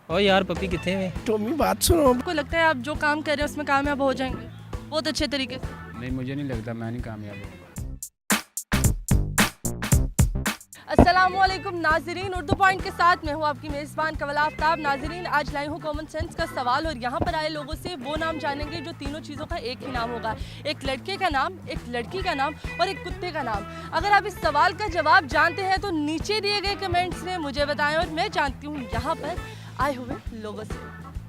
ओ यार पपी कितने हैं? टॉमी बात सुनो। आपको लगता है आप जो काम कर रहे हैं उसमें कामयाब हो जाएंगे बहुत अच्छे तरीके से? नहीं, मुझे नहीं लगता, मैं नहीं कामयाब होऊंगा। अस्सलामुअलैकुम नाजरीन, उर्दू पॉइंट के साथ मैं हूँ आपकी मेज़बान कवल आफ्ताब। नाजरीन, आज लाई हूँ कॉमन सेंस का सवाल और यहाँ पर आए लोगों से वो नाम जानेंगे जो तीनों चीज़ों का एक ही नाम होगा। एक लड़के का नाम, एक लड़की का नाम और एक कुत्ते का नाम। अगर आप इस सवाल का जवाब जानते हैं तो नीचे दिए गए कमेंट्स में मुझे बताएं और मैं जानती हूँ यहाँ पर आए हुए लोगों से।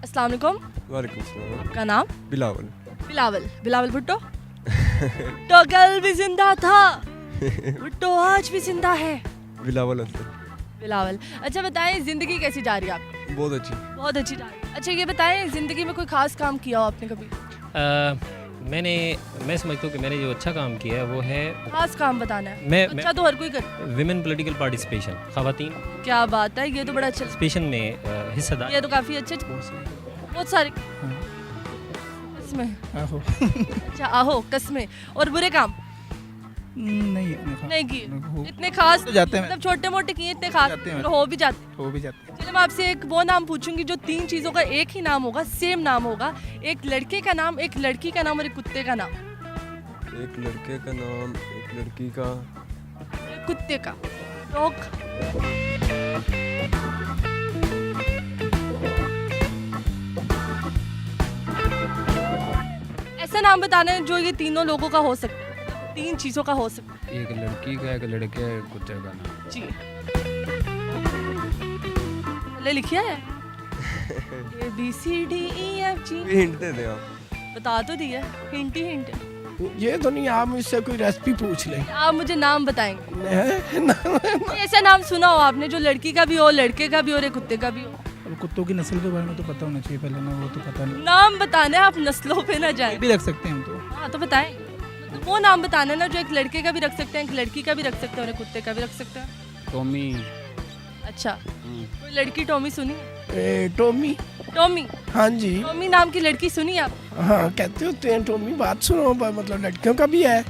अस्सलाम वालेकुम। वालेकुम सलाम। आपका नाम? बिलावल। बिलावल। बिलावल भुट्टो? तो कल भी जिंदा था, भुट्टो आज भी जिंदा है। बिलावल असद। बिलावल। अच्छा बताएं, जिंदगी कैसी जा रही है आपकी? बहुत अच्छी। बहुत अच्छी जा रही है। अच्छा ये बताएं, जिंदगी में कोई खास काम किया हो आपने कभी? मैं समझता हूँ कि मैंने जो अच्छा काम किया है वो है खास काम बताना है। मैं अच्छा तो हर कोई कर। विमेन पॉलिटिकल पार्टिसिपेशन, खवातीन क्या बात है, ये तो बड़ा अच्छा। स्पेशन में हिस्सेदार। ये तो काफी अच्छे। बहुत सारे कस्में। आहो। अच्छा आहो कस्में। और बुरे काम नहीं किए? इतने खास तो जाते हैं, मतलब छोटे मोटे किए, इतने खास जाते हैं। तो हो भी जाते हैं। हो भी जाते हैं। चलो मैं आपसे एक वो नाम पूछूंगी जो तीन चीज़ों का एक ही नाम होगा, सेम नाम होगा। एक लड़के का नाम, एक लड़की का नाम और एक कुत्ते का नाम। एक लड़के का नाम, एक लड़की का। एक कुत्ते का डॉग। ऐसा नाम बताना है जो ये तीनों लोगों का हो सकता है, तीन चीज़ों का हो सकता है। एक लड़की का, एक लड़के का, एक कुत्ते का नाम। जी ले लिखिए है A B C D E F G। Hint दे दे आप। बता तो दिया, हिंट ही हिंट है। ये तो नहीं, आप मुझसे कोई रेसिपी पूछ ले। आप मुझे नाम बताएंगे। नाम कोई ऐसा नाम सुना हो आपने जो लड़की का भी हो, लड़के का भी हो और एक कुत्ते का भी हो? अब कुत्तों की नस्ल के बारे में तो पता होना चाहिए पहले ना, वो तो पता नहीं। नाम बताना है, आप नस्लों पे ना जाएं। भी रख सकते हैं हम तो। हाँ तो बताएं, मतलब वो नाम बताना है ना जो एक लड़के का भी रख सकते हैं, एक लड़की का भी रख सकते हैं और एक कुत्ते का भी रख सकते हैं। टॉमी। अच्छा, कोई लड़की टॉमी सुनी है? टॉमी। टॉमी? हाँ जी। टॉमी नाम की लड़की सुनी आप? हाँ कहते होते हैं टॉमी बात सुनो, मतलब लड़कियों का भी है।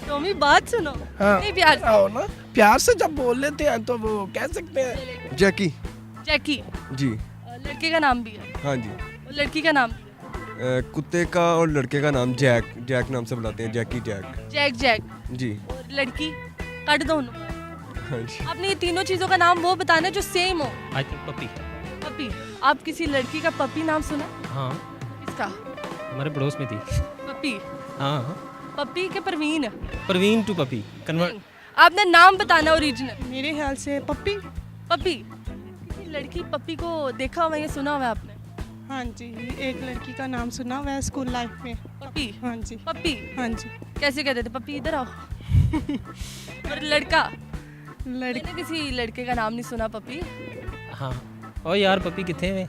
टॉमी बात सुनो। हाँ नहीं प्यार से। आओ ना, प्यार से जब बोल लेते हैं तो वो कह सकते हैं। जैकी। जैकी। जी। लड़के का नाम भी है हाँ जी। और लड़की का नाम? कुत्ते का और लड़के का नाम जैक। जैक नाम से बुलाते हैं, जैकी जैक। जैक। जैक। जी। और लड़की? कट दोनों। हाँ जी। आपने ये तीनों चीजों का नाम वो बताना है जो सेम हो। I think puppy. पपी? आप किसी लड़की का पपी नाम सुना? हाँ, किसका? हमारे पड़ोस में थी। पपी? हाँ, पपी के Parveen? Parveen to puppy convert. नहीं, आपने नाम बताना ओरिजिनल। मेरे ख्याल से पप्पी। पपी? किसी लड़की पपी को देखा हुआ, ये सुना हुआ है आपने? हाँ जी, एक लड़की का नाम सुना हुआ है स्कूल लाइफ में। पपी? हाँ जी। पपी? हाँ जी। कैसे कहते थे? पपी इधर आओ। और लड़का? लड़की मैंने किसी लड़के का नाम नहीं सुना पपी। हाँ, ओ यार पपी कितने हैं?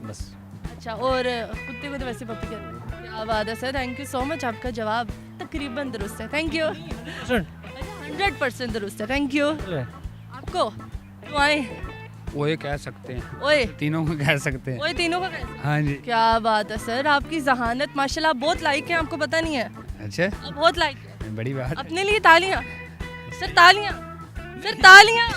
बस। अच्छा, और कुत्ते को तो वैसे पपी कहते हैं। क्या बात है sir, thank you so much. आपका जवाब तकरीबन दुरुस्त है, थैंक यू। 100% दुरुस्त है, थैंक यू। आपको तो आए ओए कह सकते हैं, ओए, तीनों को कह सकते हैं। ओए तीनों का कैसे? हाँ जी। क्या बात है सर, आपकी जहानत माशाल्लाह बहुत लाइक है, आपको पता नहीं है? अच्छा, आप बहुत लाइक है। बड़ी बात है। अपने लिए तालियां सर, तालियां सर, तालियां।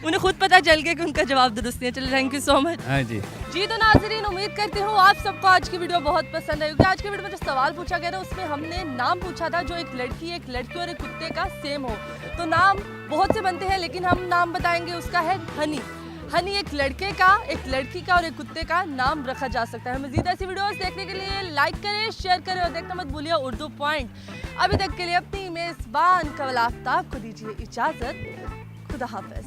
उन्हें खुद पता चल गया कि उनका जवाब दुरुस्त नहीं है। चलो थैंक यू सो मच। हाँ जी। जी तो नाजरीन, उम्मीद करती हूँ आप सबको आज की वीडियो बहुत पसंद आई होगी। आज की वीडियो में जो सवाल पूछा गया था उसमें हमने नाम पूछा था जो एक लड़की, एक लड़की और एक कुत्ते का सेम हो। तो नाम बहुत से बनते हैं लेकिन हम नाम बताएंगे, उसका है हनी। हनी एक लड़के का, एक लड़की का और एक कुत्ते का नाम रखा जा सकता है। मजीद ऐसी वीडियोस देखने के लिए लाइक करें, शेयर करें और देखना मत भूलिए उर्दू पॉइंट। अभी तक के लिए अपनी मेज़बान कवल आफ्ताब को दीजिए इजाज़त। खुदा हाफ़िज़।